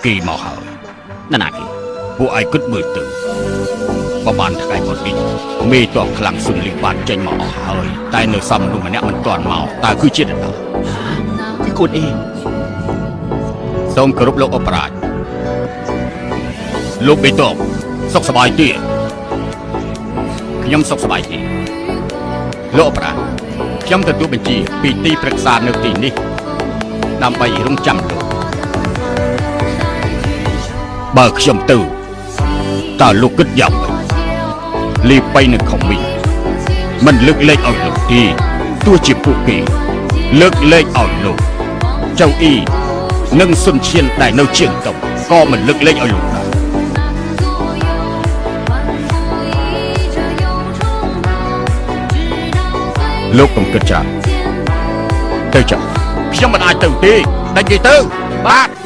គេមកហើយណាណាគេពួកឯងគិតមើលទៅបបានថ្ងៃមុននេះមេតបខ្លាំងសុនលីបានចេញមកអស់ហើយតែនៅសំនោះម្នាក់មិនទាន់មកតើគឺជានរណាគឺខ្លួនអ៊ីសូមគោរពលោកអបរាជលោកមេតបសុខសប្បាយទេខ្ញុំសុខសប្បាយទេលោកអបរាជខ្ញុំទទួលបញ្ជាពីទីប្រឹក្សានៅទីនេះដើម្បីរងចាំលោកបើខ្ញុំទៅតើលោកគិតយ៉ាងម៉េចលីបៃនឹងខំមីមិនលើកលែងឲ្យលោកទេទោះជាពួកគេលើកលែងឲ្យលោកចៅអ៊ីនិងសុនឈៀនដែលនៅជាងតុងក៏មិនលើកលែងឲ្យលោកដែរលោកកុំគិតច្រើនទៅចុះខ្ញុំមិនអាចទៅទេដាច់គេទៅបាទ